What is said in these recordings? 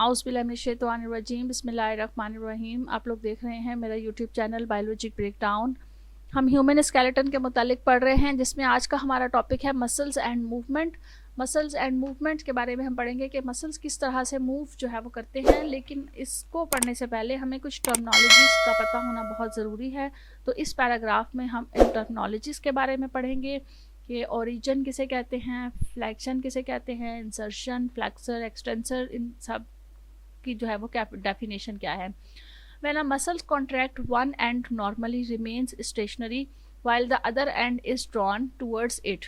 आउज़बिल्लाहिमिनश्शैतानिर्रजीम बिस्मिल्लाहिर्रहमानिर्रहीम। आप लोग देख रहे हैं मेरा यूट्यूब चैनल बायोलॉजी ब्रेकडाउन। हम ह्यूमन स्केलेटन के मुतालिक पढ़ रहे हैं, जिसमें आज का हमारा टॉपिक है muscles and movement. Muscles and movement के बारे में हम पढ़ेंगे कि मसल्स किस तरह से मूव जो है वो करते हैं। लेकिन इसको पढ़ने से पहले हमें कुछ टर्मिनोलॉजीज़ का पता होना बहुत ज़रूरी है। तो इस पैराग्राफ में हम इन टर्मिनोलॉजीज़ के बारे में पढ़ेंगे कि ओरिजिन किसे कहते हैं, फ्लेक्शन किसे कहते हैं, इंसर्शन, फ्लेक्सर, एक्सटेंसर, इन सब की जो है वो डेफिनेशन क्या है। When a muscle contract, one end normally remains stationary while the other end is drawn towards it.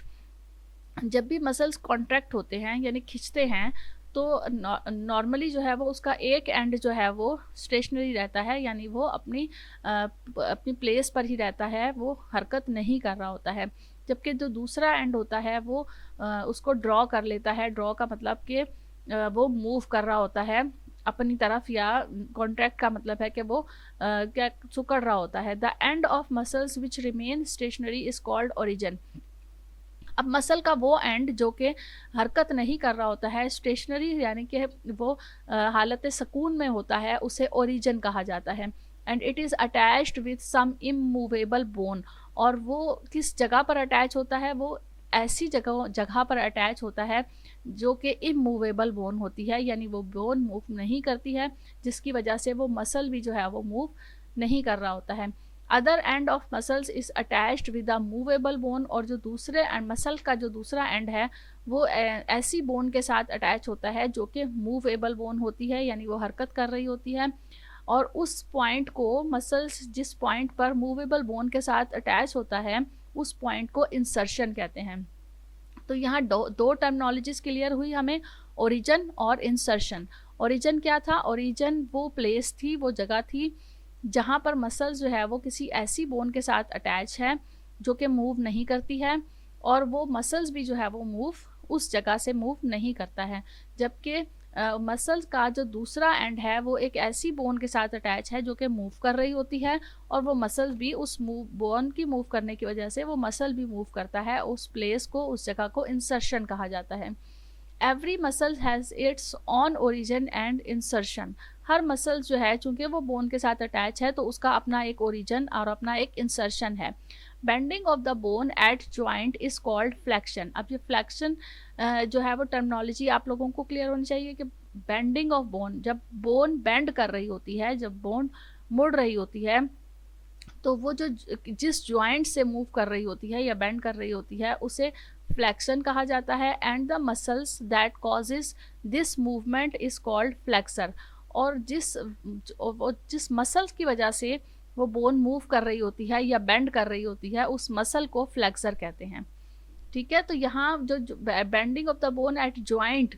जब भी मसल्स कॉन्ट्रैक्ट होते हैं यानी खिंचते हैं तो नॉर्मली जो है वो उसका एक एंड जो है वो स्टेशनरी रहता है, यानी वो अपनी प्लेस पर ही रहता है, वो हरकत नहीं कर रहा होता है। जबकि जो दूसरा एंड होता है वो उसको ड्रॉ कर लेता है। ड्रॉ का मतलब कि वो मूव कर रहा होता है अपनी तरफ, या कॉन्ट्रैक्ट का मतलब है कि वो क्या सुकड़ रहा होता है। The end of muscles which remain stationery is called origin. अब मसल का वो एंड जो कि हरकत नहीं कर रहा होता है, स्टेशनरी यानी कि वो हालत सुकून में होता है, उसे ओरिजिन कहा जाता है। And it is attached with some immovable bone. और वो किस जगह पर अटैच होता है, वो ऐसी जगह पर अटैच होता है जो कि इमूवेबल बोन होती है, यानी वो बोन मूव नहीं करती है, जिसकी वजह से वो मसल भी जो है वो मूव नहीं कर रहा होता है। Other end of muscles is attached with a movable bone. और जो दूसरे एंड मसल का जो दूसरा एंड है वो ऐसी बोन के साथ अटैच होता है जो कि मूवेबल बोन होती है, यानी वो हरकत कर रही होती है। और उस पॉइंट को मसल्स जिस पॉइंट पर मूवेबल बोन के साथ अटैच होता है उस पॉइंट को इंसर्शन कहते हैं। तो यहाँ दो टर्मिनोलॉजीज क्लियर हुई हमें, ओरिजिन और इंसर्शन। ओरिजिन क्या था? ओरिजिन वो प्लेस थी, वो जगह थी जहाँ पर मसल्स जो है वो किसी ऐसी बोन के साथ अटैच है जो कि मूव नहीं करती है, और वो मसल्स भी जो है वो मूव उस जगह से मूव नहीं करता है। जबकि मसल्स का जो दूसरा एंड है वो एक ऐसी बोन के साथ अटैच है जो कि मूव कर रही होती है, और वो मसल्स भी उस बोन की मूव करने की वजह से वो मसल भी मूव करता है। उस प्लेस को, उस जगह को इंसर्शन कहा जाता है। Every muscle has its on origin and insertion. Her muscle जो है चूंकि वो बोन के साथ अटैच है तो उसका अपना एक ओरिजिन और अपना एक इंसर्शन है। Bending of the bone eight joint is called flexion. अब ये फ्लेक्शन जो है वो टर्मिनोलॉजी आप लोगों को क्लियर होनी चाहिए कि बेंडिंग ऑफ बोन, जब बोन बेंड कर रही होती है, जब बोन मुड़ रही होती है, तो वो जो जिस जॉइंट से मूव कर रही होती है या बेंड कर रही होती है उसे फ्लेक्शन कहा जाता है। And the muscles that causes this movement is called flexor. और जिस मसल्स की वजह से वो बोन मूव कर रही होती है या बेंड कर रही होती है उस मसल को फ्लेक्सर कहते हैं। ठीक है, तो यहाँ जो bending of the bone eight joint,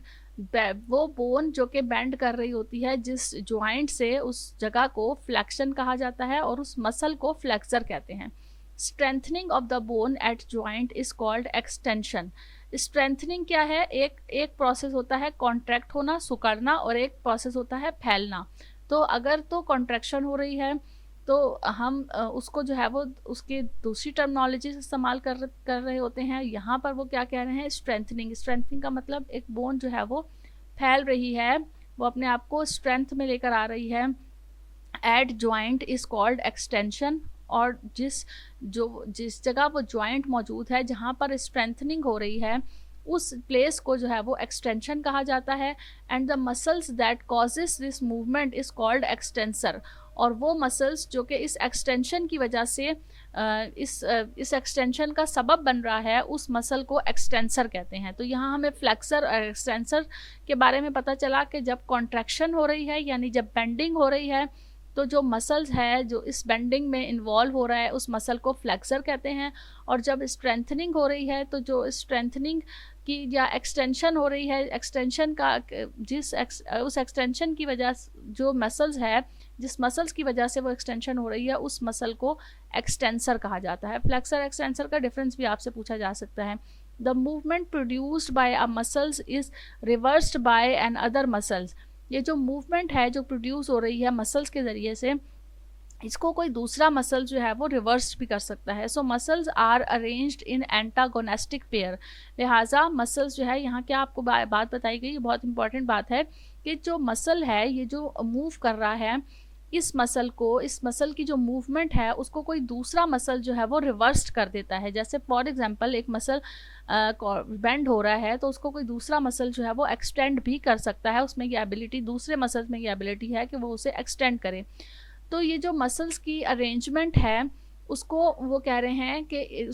वो बोन जो कि बेंड कर रही होती है जिस जॉइंट से, उस जगह को फ्लेक्शन कहा जाता है और उस मसल को फ्लेक्सर कहते हैं। Strengthening of the bone eight joint is called extension. Strengthening क्या है? एक प्रोसेस होता है कॉन्ट्रैक्ट होना, सुकड़ना, और एक प्रोसेस होता है फैलना। तो अगर तो कॉन्ट्रैक्शन हो रही है तो हम उसको जो है वो उसकी दूसरी टर्मिनोलॉजी से इस्तेमाल कर रहे होते हैं। यहाँ पर वो क्या कह रहे हैं? स्ट्रेंथनिंग। स्ट्रेंथनिंग का मतलब एक बोन जो है वो फैल रही है, वो अपने आप को स्ट्रेंथ में लेकर आ रही है। Eight joint is called extension. और जिस जगह वो जॉइंट मौजूद है जहाँ पर स्ट्रेंथनिंग हो रही है उस प्लेस को जो है वो एक्सटेंशन कहा जाता है। And the muscles that causes this movement is called extensor. और वो मसल्स जो कि इस एक्सटेंशन की वजह से इस एक्सटेंशन का सबब बन रहा है उस मसल को एक्सटेंसर कहते हैं। तो यहाँ हमें फ्लेक्सर और एक्सटेंसर के बारे में पता चला कि जब कॉन्ट्रैक्शन हो रही है यानी जब बेंडिंग हो रही है तो जो मसल्स है जो इस बेंडिंग में इन्वॉल्व हो रहा है उस मसल को फ्लेक्सर कहते हैं। और जब स्ट्रेंथनिंग हो रही है तो जो स्ट्रेंथनिंग की या एक्सटेंशन हो रही है, एक्सटेंशन का उस एक्सटेंशन की वजह जो मसल्स है, जिस मसल्स की वजह से वो एक्सटेंशन हो रही है उस मसल को एक्सटेंसर कहा जाता है। फ्लेक्सर एक्सटेंसर का डिफरेंस भी आपसे पूछा जा सकता है। The movement produced by a muscles is reversed by an other muscles. ये जो मूवमेंट है जो प्रोड्यूस हो रही है मसल्स के ज़रिए से, इसको कोई दूसरा मसल जो है वो रिवर्स भी कर सकता है। So muscles are arranged in antagonistic pair. लिहाजा मसल्स जो है, यहाँ क्या आपको बात बताई गई, ये बहुत इंपॉर्टेंट बात है कि जो मसल है ये जो मूव कर रहा है, इस मसल की जो मूवमेंट है उसको कोई दूसरा मसल जो है वो रिवर्स कर देता है। जैसे फॉर एग्जांपल एक मसल बेंड हो रहा है तो उसको कोई दूसरा मसल जो है वो एक्सटेंड भी कर सकता है। उसमें ये एबिलिटी, दूसरे मसल में ये एबिलिटी है कि वो उसे एक्सटेंड करे। तो ये जो मसल्स की अरेंजमेंट है उसको वो कह रहे हैं कि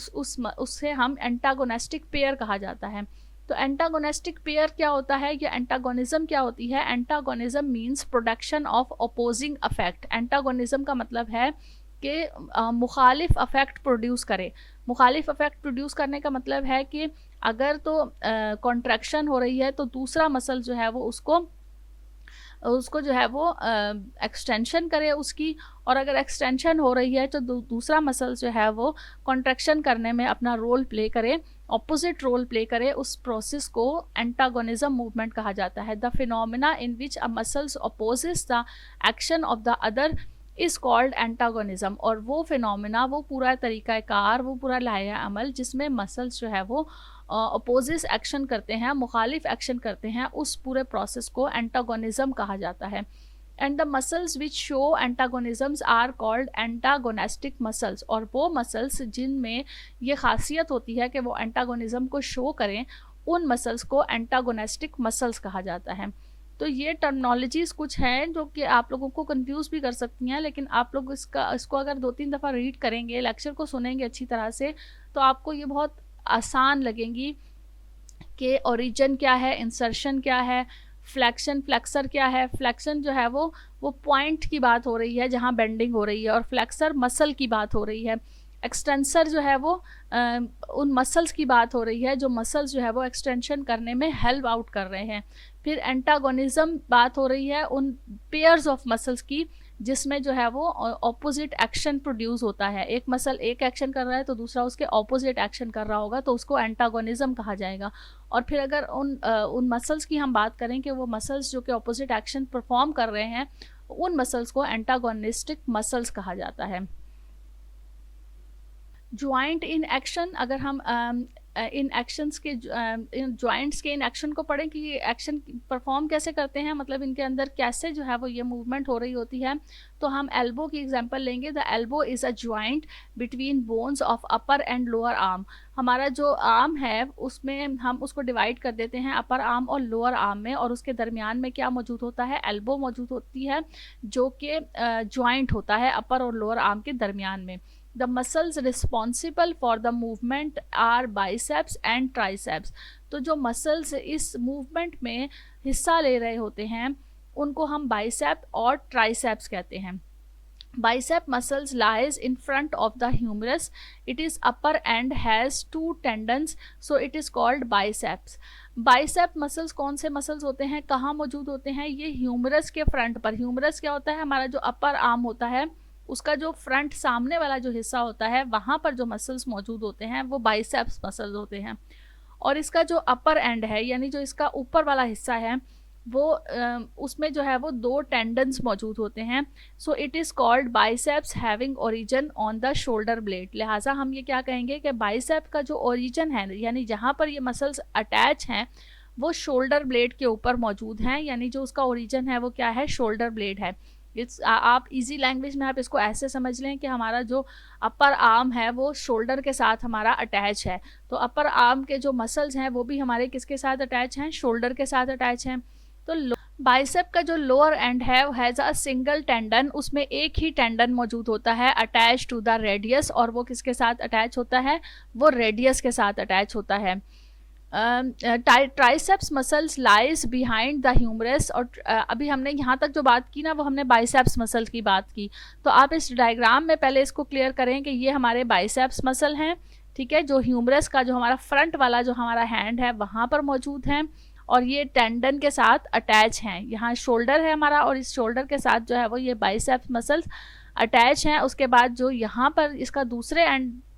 उससे हम एंटागोनेस्टिक पेयर कहा जाता है। तो एंटागोनेस्टिक पेयर क्या होता है, या एंटागोनिज्म क्या होती है? Antagonism means production of opposing affect. Antagonism का मतलब है कि मुखालिफ अफेक्ट प्रोड्यूस करे। मुखालिफ अफेक्ट प्रोड्यूस करने का मतलब है कि अगर तो कॉन्ट्रैक्शन हो रही है तो दूसरा मसल जो है वो उसको जो है वो एक्सटेंशन करे उसकी, और अगर एक्सटेंशन हो रही है तो दूसरा मसल जो है वो कॉन्ट्रैक्शन करने में अपना रोल प्ले करे, ऑपोजिट रोल प्ले करे। उस प्रोसेस को एंटागोनिज्म मूवमेंट कहा जाता है। The phenomena in which a muscles opposes the action of the other is called antagonism. और वो फिनोमिना, वो पूरा तरीक़ाकार, वो पूरा लाया अमल जिसमें मसल्स जो है वो अपोजिट एक्शन करते हैं, मुखालिफ एक्शन करते हैं, उस पूरे प्रोसेस को एंटागोनिज्म कहा जाता है। And the muscles which show antagonisms are called antagonistic muscles. और वो मसल्स जिनमें ये खासियत होती है कि वो एंटागोनिज्म को शो करें, उन मसल्स को एंटागोनेस्टिक मसल्स कहा जाता है। तो ये टर्मिनोलॉजीज़ कुछ हैं जो कि आप लोगों को कंफ्यूज भी कर सकती हैं, लेकिन आप लोग इसको अगर 2-3 दफ़ा रीड करेंगे, लेक्चर को सुनेंगे अच्छी तरह से, तो आपको ये बहुत आसान लगेंगी कि ओरिजिन क्या है, इंसर्शन क्या है, फ्लेक्शन, फ्लेक्सर क्या है। फ्लेक्शन जो है वो पॉइंट की बात हो रही है जहाँ बेंडिंग हो रही है, और फ्लेक्सर मसल की बात हो रही है। एक्सटेंसर जो है वो उन मसल्स की बात हो रही है जो मसल्स जो है वो एक्सटेंशन करने में हेल्प आउट कर रहे हैं। फिर एंटागोनिज्म बात हो रही है उन पेयर्स ऑफ मसल्स की जिसमें जो है वो ऑपोजिट एक्शन प्रोड्यूस होता है। एक मसल एक एक्शन कर रहा है तो दूसरा उसके ऑपोजिट एक्शन कर रहा होगा, तो उसको एंटागोनिज्म कहा जाएगा। और फिर अगर उन मसल्स की हम बात करें कि वो मसल्स जो कि ऑपोजिट एक्शन परफॉर्म कर रहे हैं, उन मसल्स को एंटागोनिस्टिक मसल्स कहा जाता है। ज्वाइंट इन एक्शन, अगर हम इन एक्शंस के इन जॉइंट्स के इन एक्शन को पढ़ें कि ये एक्शन परफॉर्म कैसे करते हैं, मतलब इनके अंदर कैसे जो है वो ये मूवमेंट हो रही होती है, तो हम एल्बो की एग्जांपल लेंगे। The elbow is a joint between bones of upper and lower arm. हमारा जो आर्म है उसमें हम उसको डिवाइड कर देते हैं अपर आर्म और लोअर आर्म में, और उसके दरमियान में क्या मौजूद होता है? एल्बो मौजूद होती है, जो कि जॉइंट होता है अपर और लोअर आर्म के दरमियान में। The muscles responsible for the movement are biceps and triceps। तो जो मसल्स इस मूवमेंट में हिस्सा ले रहे होते हैं उनको हम बाइसेप और ट्राइसेप्स कहते हैं। Bicep muscles lies in front of the humerus. It is upper and has 2 tendons, so it is called biceps। Bicep muscles कौन से मसल्स होते हैं, कहाँ मौजूद होते हैं? ये ह्यूमरस के फ्रंट पर। ह्यूमरस क्या होता है? हमारा जो अपर आर्म होता है उसका जो फ्रंट सामने वाला जो हिस्सा होता है, वहाँ पर जो मसल्स मौजूद होते हैं वो बाइसेप्स मसल्स होते हैं। और इसका जो अपर एंड है, यानी जो इसका ऊपर वाला हिस्सा है, वो उसमें जो है वो 2 टेंडन्स मौजूद होते हैं। So it is called biceps having origin on the shoulder blade. लिहाजा हम ये क्या कहेंगे कि बाइसेप का जो ओरिजिन है, यानी जहाँ पर ये मसल्स अटैच हैं, वो शोल्डर ब्लेड के ऊपर मौजूद हैं। यानी जो उसका ओरिजिन है वो क्या है? शोल्डर ब्लेड है। आप इजी लैंग्वेज में आप इसको ऐसे समझ लें कि हमारा जो अपर आर्म है वो शोल्डर के साथ हमारा अटैच है। तो अपर आर्म के जो मसल्स हैं वो भी हमारे किसके साथ अटैच हैं? शोल्डर के साथ अटैच हैं। तो बाइसेप का जो लोअर एंड है वो हैज़ अ सिंगल टेंडन, उसमें एक ही टेंडन मौजूद होता है अटैच टू द रेडियस। और वो किसके साथ अटैच होता है? वो रेडियस के साथ अटैच होता है। Triceps muscles lies behind the humerus. और अभी हमने यहाँ तक जो बात की ना, वो हमने बाइसेप्स मसल की बात की। तो आप इस डायग्राम में पहले इसको क्लियर करें कि ये हमारे बाइसेप्स मसल हैं, ठीक है, जो ह्यूमरस का जो हमारा फ्रंट वाला जो हमारा हैंड है वहाँ पर मौजूद हैं, और ये टेंडन के साथ अटैच हैं। यहाँ शोल्डर है हमारा, और इस शोल्डर के साथ जो है वो ये बाइसेप्स मसल्स अटैच हैं। उसके बाद जो यहाँ पर इसका दूसरे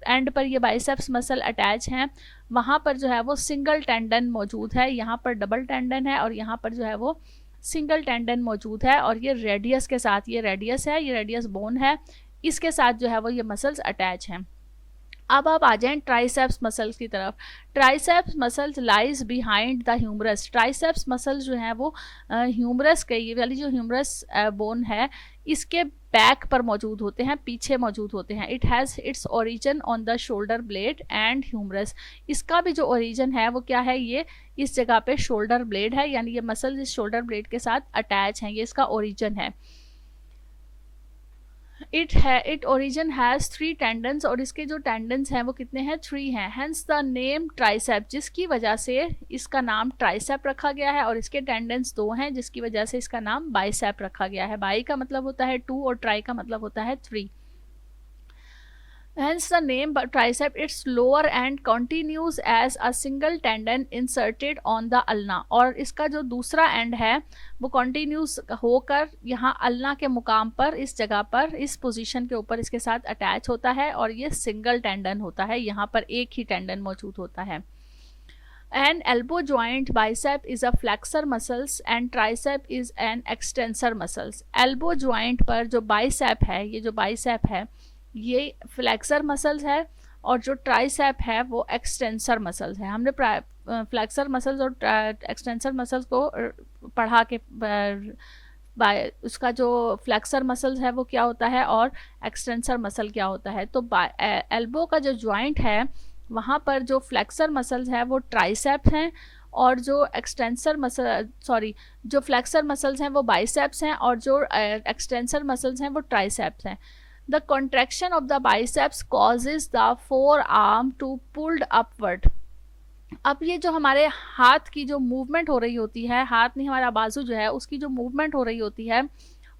एंड पर ये बाइसेप्स मसल अटैच हैं, वहाँ पर जो है वो सिंगल टेंडन मौजूद है। यहाँ पर डबल टेंडन है और यहाँ पर जो है वो सिंगल टेंडन मौजूद है और ये रेडियस के साथ, ये रेडियस है, ये रेडियस बोन है, इसके साथ जो है वो ये मसल्स अटैच हैं। अब आप आ जाएं ट्राइसेप्स मसल्स की तरफ। Triceps muscles lies behind the humerus. Triceps muscles जो हैं वो ह्यूमरस के, ये वाली जो ह्यूमरस बोन है इसके बैक पर मौजूद होते हैं, पीछे मौजूद होते हैं। It has its origin on the shoulder blade and humerus. इसका भी जो ओरिजिन है वो क्या है, ये इस जगह पे शोल्डर ब्लेड है, यानी ये मसल्स इस शोल्डर ब्लेड के साथ अटैच हैं, ये इसका ओरिजिन है। इट ओरिजिन हैज़ 3 टेंडन्स, और इसके जो टेंडन्स हैं वो कितने हैं, 3 हैं। हेंस द नेम ट्राइसेप, जिसकी वजह से इसका नाम ट्राइसेप रखा गया है, और इसके टेंडन्स 2 हैं जिसकी वजह से इसका नाम बाइसेप रखा गया है। बाई का मतलब होता है 2 और ट्राई का मतलब होता है 3। Hence the name tricep. Its lower end continues as a single tendon inserted on the ulna, और इसका जो दूसरा एंड है वो कंटिन्यूस होकर यहाँ अल्ना के मुकाम पर, इस जगह पर, इस पोजीशन के ऊपर इसके साथ अटैच होता है, और ये सिंगल टेंडन होता है, यहाँ पर एक ही टेंडन मौजूद होता है। An elbow joint bicep is a flexor muscles and tricep is an extensor muscles. Elbow joint पर जो bicep है, ये जो bicep है ये फ्लेक्सर मसल्स है, और जो ट्राइसेप है वो एक्सटेंसर मसल्स है। हमने फ्लेक्सर मसल्स और एक्सटेंसर मसल्स को पढ़ा के उसका जो फ्लेक्सर मसल्स है वो क्या होता है और एक्सटेंसर मसल क्या होता है। तो एल्बो का जो जॉइंट है वहाँ पर जो फ्लेक्सर मसल्स है वो ट्राइसेप हैं, और जो एक्सटेंसर मसल जो फ्लेक्सर मसल्स हैं वो बाइसेप्स हैं, और जो एक्सटेंसर मसल्स हैं वो ट्राइसेप्स हैं। The contraction of the biceps causes the forearm to pulled upward. अब ये जो हमारे हाथ की जो मूवमेंट हो रही होती है, हाथ नहीं हमारा बाजू जो है उसकी जो मूवमेंट हो रही होती है,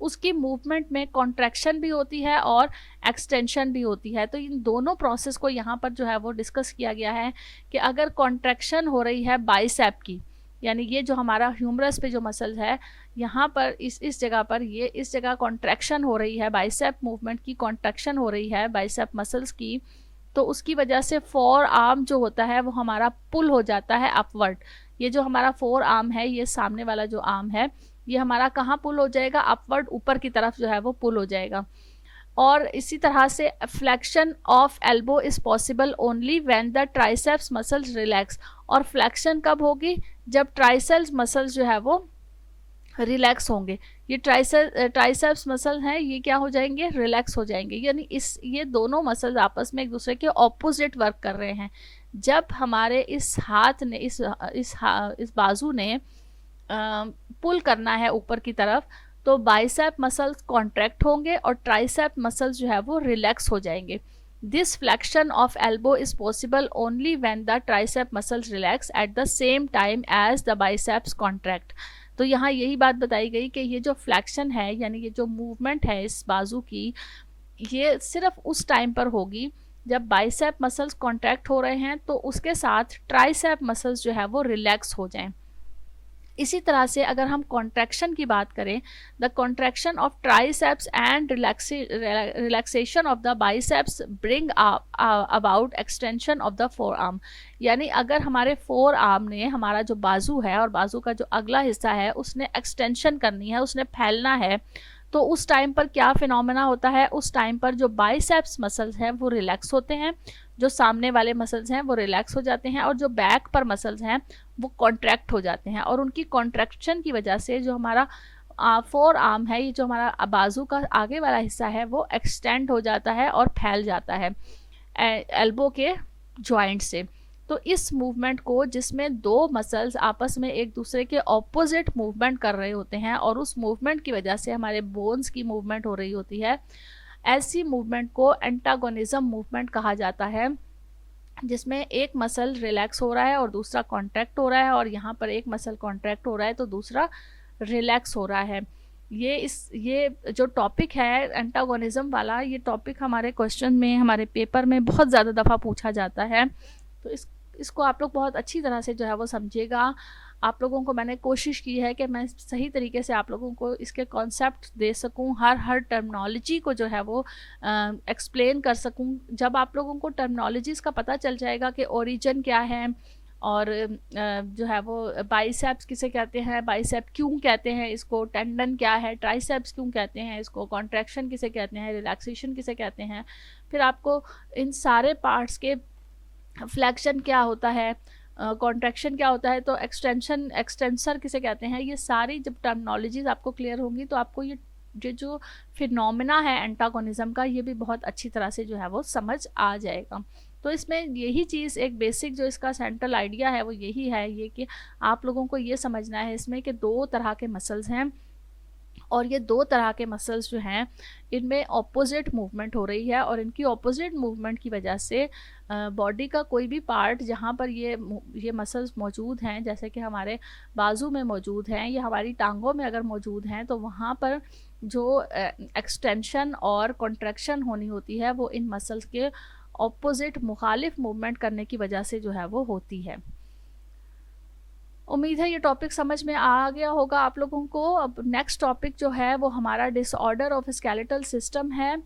उसकी मूवमेंट में कॉन्ट्रैक्शन भी होती है और एक्सटेंशन भी होती है। तो इन दोनों प्रोसेस को यहाँ पर जो है वो डिस्कस किया गया है कि अगर कॉन्ट्रैक्शन हो रही है बाइसेप की, यानी ये जो हमारा ह्यूमरस पे जो मसल है यहाँ पर इस जगह पर, ये इस जगह कॉन्ट्रैक्शन हो रही है, बाइसेप मूवमेंट की कॉन्ट्रैक्शन हो रही है बाइसेप मसल्स की, तो उसकी वजह से फोर आर्म जो होता है वो हमारा पुल हो जाता है अपवर्ड। ये जो हमारा फोर आर्म है, ये सामने वाला जो आर्म है, ये हमारा कहाँ पुल हो जाएगा, अपवर्ड, ऊपर की तरफ जो है वो पुल हो जाएगा। और इसी तरह से flexion of elbow is possible only when the triceps muscles relax. और फ्लेक्शन कब होगी, जब ट्राइसेप्स मसल्स जो है वो रिलैक्स होंगे। ये ट्राइसेप्स मसल हैं, ये क्या हो जाएंगे, रिलैक्स हो जाएंगे। यानी ये दोनों मसल्स आपस में एक दूसरे के ऑपोजिट वर्क कर रहे हैं। जब हमारे इस हाथ ने इस बाजू ने पुल करना है ऊपर की तरफ, तो बाइसेप मसल्स कॉन्ट्रैक्ट होंगे और ट्राइसेप मसल्स जो है वो रिलैक्स हो जाएंगे। This flexion of elbow is possible only when the tricep muscles relax at the same time as the biceps contract. तो यहाँ यही बात बताई गई कि ये जो फ्लेक्शन है, यानी ये जो मूवमेंट है इस बाजू की, ये सिर्फ उस टाइम पर होगी जब बाइसेप मसल्स कॉन्ट्रैक्ट हो रहे हैं, तो उसके साथ ट्राइसेप मसल्स जो है वो रिलैक्स हो जाएं। इसी तरह से अगर हम कॉन्ट्रैक्शन की बात करें, the contraction of triceps and relaxation of the biceps bring about extension of the four arm. यानी अगर हमारे फोर आर्म ने, हमारा जो बाजू है और बाजू का जो अगला हिस्सा है, उसने एक्सटेंशन करनी है, उसने फैलना है, तो उस टाइम पर क्या फिनोमेना होता है, उस टाइम पर जो बाइसेप्स मसल्स हैं वो रिलैक्स होते हैं, जो सामने वाले मसल्स हैं वो रिलैक्स हो जाते हैं, और जो बैक पर मसल्स हैं वो कॉन्ट्रैक्ट हो जाते हैं। और उनकी कॉन्ट्रैक्शन की वजह से जो हमारा फोर आर्म है, ये जो हमारा बाजू का आगे वाला हिस्सा है, वो एक्सटेंड हो जाता है और फैल जाता है एल्बो के जॉइंट से। तो इस मूवमेंट को, जिसमें दो मसल्स आपस में एक दूसरे के ऑपोजिट मूवमेंट कर रहे होते हैं और उस मूवमेंट की वजह से हमारे बोन्स की मूवमेंट हो रही होती है, ऐसी मूवमेंट को एंटागोनिज्म मूवमेंट कहा जाता है, जिसमें एक मसल रिलैक्स हो रहा है और दूसरा कॉन्ट्रैक्ट हो रहा है, और यहाँ पर एक मसल कॉन्ट्रैक्ट हो रहा है तो दूसरा रिलैक्स हो रहा है। ये जो टॉपिक है एंटागोनिज्म वाला, ये टॉपिक हमारे क्वेश्चन में, हमारे पेपर में बहुत ज़्यादा दफ़ा पूछा जाता है। तो इसको आप लोग बहुत अच्छी तरह से जो है वो समझिएगा। आप लोगों को मैंने कोशिश की है कि मैं सही तरीके से आप लोगों को इसके कॉन्सेप्ट दे सकूं, हर टर्मिनोलॉजी को जो है वो एक्सप्लेन कर सकूं। जब आप लोगों को टर्मिनोलॉजीज़ का पता चल जाएगा कि ओरिजिन क्या है और जो है वो बाइसेप्स किसे कहते हैं, बाइसेप क्यों कहते हैं इसको, टेंडन क्या है, ट्राइसेप्स क्यों कहते हैं इसको, कॉन्ट्रैक्शन किसे कहते हैं, रिलैक्सेशन किसे कहते हैं। फिर आपको इन सारे पार्ट्स के फ्लैक्शन क्या होता है, कॉन्ट्रैक्शन क्या होता है, तो एक्सटेंशन एक्सटेंसर किसे कहते हैं, ये सारी जब टर्मिनोलॉजीज आपको क्लियर होंगी तो आपको ये जो फिनोमेना है एंटागोनिज्म का, ये भी बहुत अच्छी तरह से जो है वो समझ आ जाएगा। तो इसमें यही चीज़ एक बेसिक जो इसका सेंट्रल आइडिया है वो यही है, ये कि आप लोगों को ये समझना है इसमें कि दो तरह के मसल्स हैं, और ये दो तरह के मसल्स जो हैं इनमें ऑपोजिट मूवमेंट हो रही है, और इनकी ऑपोजिट मूवमेंट की वजह से बॉडी का कोई भी पार्ट जहाँ पर ये मसल्स मौजूद हैं, जैसे कि हमारे बाजू में मौजूद हैं या हमारी टांगों में अगर मौजूद हैं, तो वहाँ पर जो एक्सटेंशन और कॉन्ट्रैक्शन होनी होती है वो इन मसल्स के ऑपोजिट मुखालिफ मूवमेंट करने की वजह से जो है वो होती है। उम्मीद है ये टॉपिक समझ में आ गया होगा आप लोगों को। अब नेक्स्ट टॉपिक जो है वो हमारा डिसऑर्डर ऑफ स्केलेटल सिस्टम है।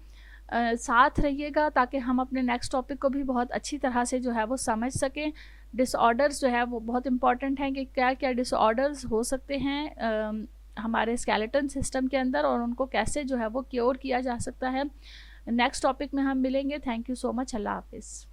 साथ रहिएगा ताकि हम अपने नेक्स्ट टॉपिक को भी बहुत अच्छी तरह से जो है वो समझ सकें। डिसऑर्डर्स जो है वो बहुत इंपॉर्टेंट हैं कि क्या क्या डिसऑर्डर्स हो सकते हैं हमारे स्केलेटन सिस्टम के अंदर, और उनको कैसे जो है वो क्योर किया जा सकता है। नेक्स्ट टॉपिक में हम मिलेंगे। Thank you so much. अल्लाह हाफिज़।